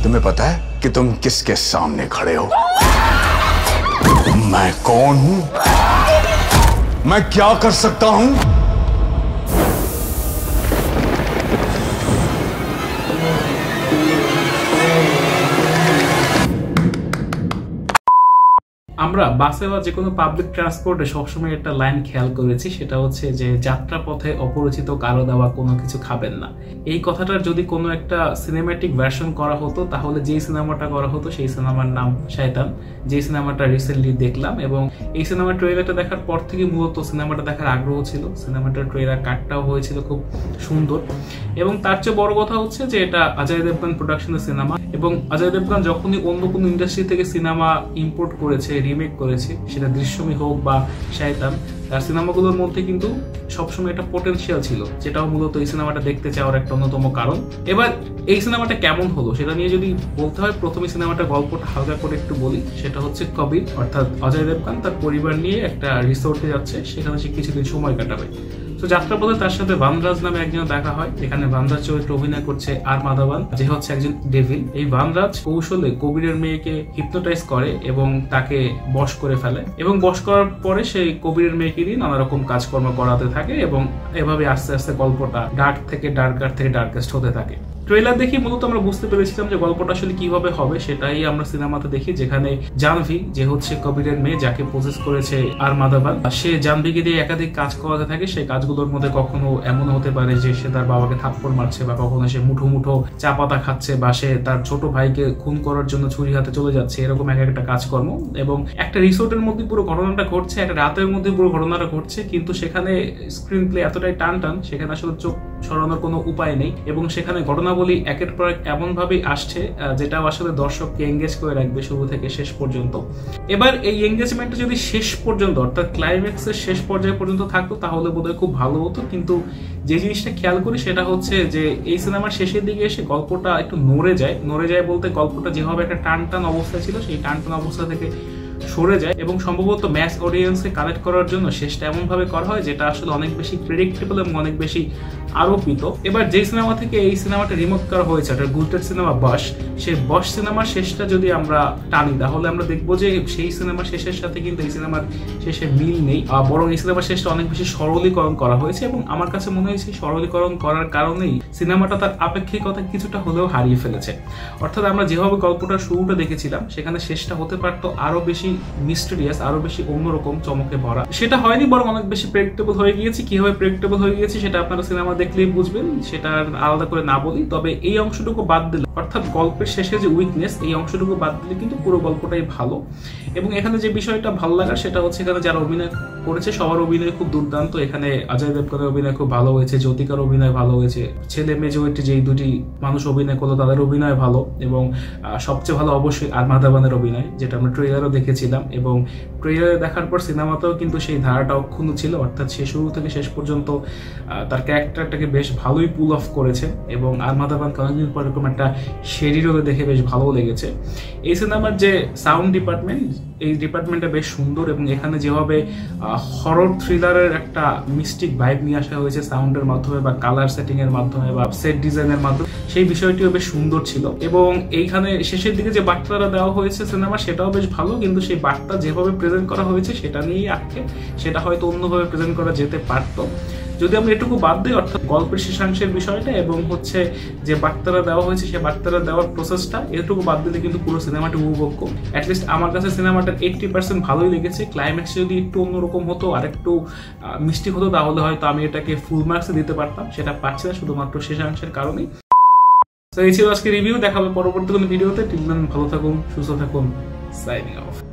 तुम्हें पता है कि तुम किसके सामने खड़े हो? मैं कौन हूं, मैं क्या कर सकता हूं? আমরা বাসে বা যে কোনো পাবলিক ট্রান্সপোর্টে সবসময় একটা লাইন খেয়াল করেছি, সেটা হচ্ছে যে যাত্রাপথে অপরিচিত কারো দেওয়া কোনো কিছু খাবেন না। এই কথাটার যদি কোনো একটা সিনেম্যাটিক ভার্সন করা হতো, তাহলে যেই সিনেমাটা করা হতো সেই সিনেমার নাম শয়তান, যে সিনেমাটা রিসেন্টলি দেখলাম। এবং এই সিনেমার ট্রেলারটা দেখার পর থেকে মূলত সিনেমাটা দেখার আগ্রহ ছিল। সিনেমাটার ট্রেলার কাটটাও হয়েছিল খুব সুন্দর, এবং তার চেয়ে বড় কথা হচ্ছে যে এটা অজয় দেবগন প্রোডাকশনের সিনেমা। এবং অজয় দেবগন যখনই অন্য কোনো ইন্ডাস্ট্রি থেকে সিনেমা ইম্পোর্ট করেছে, রিমেক করেছে, সেটা দৃশ্যমী হোক বা শয়তান, তার সিনেমাগুলোর মধ্যে কিন্তু সবসময় একটা পোটেনশিয়াল ছিল, যেটাও মূলত এই সিনেমাটা দেখতে চাওয়ার একটা অন্যতম কারণ। এবার এই সিনেমাটা কেমন হলো সেটা নিয়ে যদি বলতে হয়, প্রথমে সিনেমাটা গল্পটা হালকা করে একটু বলি। সেটা হচ্ছে কবির অর্থাৎ অজয় দেবগন তার পরিবার নিয়ে একটা রিসোর্টে যাচ্ছে, সেখানে সে কিছুদিন সময় কাটাবে। তো যাত্রাপথে তার সাথে ভানরাজ নামে একজন দেখা হয়। এখানে ভানরাজ চরিত্রে অভিনয় করছে আর মাধবন, যে হচ্ছে একজন ডেভিল। এই ভানরাজ কৌশলে কবিরের মেয়েকে হিপনোটাইজ করে এবং তাকে বশ করে ফেলে, এবং বশ করার পরে সেই কবিরের মেয়েকে দিয়ে নানা রকম কাজকর্ম করাতে থাকে, এবং এভাবে আস্তে আস্তে গল্পটা ডার্ক থেকে ডার্কেস্ট হতে থাকে। ট্রেলার দেখি মূলত আমরা বুঝতে পেরেছিলাম যে গল্পটা আসলে কিভাবে হবে, সেটাই আমরা সিনেমাতে দেখি। যেখানে জাহ্নবী, যে হচ্ছে কবিরের মেয়ে, যাকে প্রসেস করেছে আর মাধবন, সে জাহ্নবীকে দিয়ে একাধিক কাজ করাতে থাকে। সেই কাজগুলোর মধ্যে কখনো এমন হতে পারে যে সে তার বাবাকে থাপ্পড় মারছে, বা কখনো সে মুঠো মুঠো চা পাতা খাচ্ছে, বা সে তার ছোট ভাইকে খুন করার জন্য ছুরি হাতে চলে যাচ্ছে, এরকম এক একটা কাজকর্ম। এবং একটা রিসোর্টের মধ্যে পুরো ঘটনাটা ঘটছে, একটা রাতের মধ্যে পুরো ঘটনাটা ঘটছে, কিন্তু সেখানে স্ক্রিন প্লে এতটাই টান, সেখানে আসলে চোখ সরানোর কোনো উপায় নেই। এবং সেখানে ঘটনাবলী একের পর এক এমন ভাবে আসছে যেটা আসলে দর্শককে এঙ্গেজ করে রাখবে শুরু থেকে শেষ পর্যন্ত। এবার এই এঙ্গেজমেন্টটা যদি শেষ পর্যন্ত অর্থাৎ ক্লাইম্যাক্সের শেষ পর্যায়ে পর্যন্ত থাকতো, তাহলে বোধহয় খুব ভালো হতো। কিন্তু যে জিনিসটা খেয়াল করি সেটা হচ্ছে যে এই সিনেমার শেষের দিকে এসে গল্পটা একটু নড়ে যায় বলতে গল্পটা যেভাবে একটা টান অবস্থায় ছিল, সেই টান অবস্থা থেকে সরে যায়, এবং সম্ভবত ম্যাস অডিয়েন্সকে কানেক্ট করার জন্য শেষটা এমন ভাবে করা হয় যেটা আসলে অনেক বেশি প্রেডিক্টেবল এবং অনেক বেশি আরোপিত। এবার যে সিনেমা থেকে এই সিনেমাটা রিমেক করা হয়েছে, এটা গুলটেড সিনেমা বশ, সেই বশ সিনেমার শেষটা যদি আমরা টানি, তাহলে আমরা দেখবো যে সেই সিনেমার শেষের সাথে কিন্তু এই সিনেমার শেষে মিল নেই, বরং এই সিনেমার শেষটা অনেক বেশি সরলীকরণ করা হয়েছে। এবং আমার কাছে মনে হয়েছে সরলীকরণ করার কারণেই সিনেমাটা তার আপেক্ষিকতা কিছুটা হলেও হারিয়ে ফেলেছে। অর্থাৎ আমরা যেভাবে গল্পটার শুরুটা দেখেছিলাম, সেখানে শেষটা হতে পারতো আরো বেশি মিস্টেরিয়াস, আরো বেশি অন্যরকম চমকে ভরা। সেটা হয়নি, বরং অনেক বেশি প্রেডিক্টেবল হয়ে গিয়েছে। কিভাবে প্রেডিক্টেবল হয়ে গিয়েছে সেটা আপনারা সিনেমা দেখলেই বুঝবেন, সেটা আলাদা করে না বলি। তবে এই অংশটুকু বাদ দিলে, অর্থাৎ গল্পের শেষে যে উইকনেস, এই অংশটুকু বাদ দিলে কিন্তু পুরো গল্পটাই ভালো। এবং এখানে যে বিষয়টা ভালো লাগার সেটা হচ্ছে এখানে যারা অভিনয় করেছে সবার অভিনয় খুব দুর্দান্ত। এখানে অজয় দেবগনের অভিনয় খুব ভালো হয়েছে, জ্যোতিকার অভিনয় ভালো হয়েছে, ছেলে মেজরিটি যেই দুটি মানুষ অভিনয় করলো তাদের অভিনয় ভালো, এবং সবচেয়ে ভালো অবশ্যই আর মাধবনের অভিনয়, যেটা আমরা ট্রেলারও দেখেছিলাম। এবং ট্রেলারে দেখার পর সিনেমাতেও কিন্তু সেই ধারাটা অক্ষুণ্ণ ছিল, অর্থাৎ সে শুরু থেকে শেষ পর্যন্ত তার ক্যারেক্টারটাকে বেশ ভালোই পুল অফ করেছে। এবং আর মাধবন অনেকদিন পর এরকম একটা শেরি রোলে দেখে বেশ ভালো লেগেছে। এই সিনেমার যে সাউন্ড ডিপার্টমেন্ট, এই ডিপার্টমেন্টটা বেশ সুন্দর, এবং এখানে যেভাবে হরর থ্রিলারের একটা মিস্টিক ভাইব নিয়ে আসা হয়েছে সাউন্ডের মাধ্যমে, বা কালার সেটিং এর মাধ্যমে, বা সেট ডিজাইনের মাধ্যমে, সেই বিষয়টিও বেশ সুন্দর ছিল। এবং এইখানে শেষের দিকে যে বার্তাটা দেওয়া হয়েছে সিনেমা, সেটাও বেশ ভালো, কিন্তু সেই বার্তা যেভাবে প্রেজেন্ট করা হয়েছে সেটা নিয়েই আটকে, সেটা হয়তো অন্যভাবে প্রেজেন্ট করা যেতে পারতো। যদি আমরা এটুকু বাদ দিই, অর্থাৎ গল্পের শেষাংশের বিষয়টা এবং হচ্ছে যে বার্তাটা দেওয়া হয়েছে সেই বার্তাটা দেওয়ার প্রসেসটা, এটুকু বাদ দিলে কিন্তু পুরো সিনেমাটি উপভোগ্য। অ্যাটলিস্ট আমার কাছে সিনেমাটার 80% ভালোই লেগেছে। ক্লাইম্যাক্স যদি একটু অন্যরকম হতো, আর একটু মিষ্টি হতো, তাহলে হয়তো আমি এটাকে ফুল মার্কসে দিতে পারতাম। সেটা পাচ্ছি না শুধুমাত্র শেষাংশের কারণেই। তো এই ছিল আজকে রিভিউ। দেখা হবে পরবর্তী কোনো ভিডিওতে। টিল দেন ভালো থাকুন, সুস্থ থাকুন, সাইনিং অফ।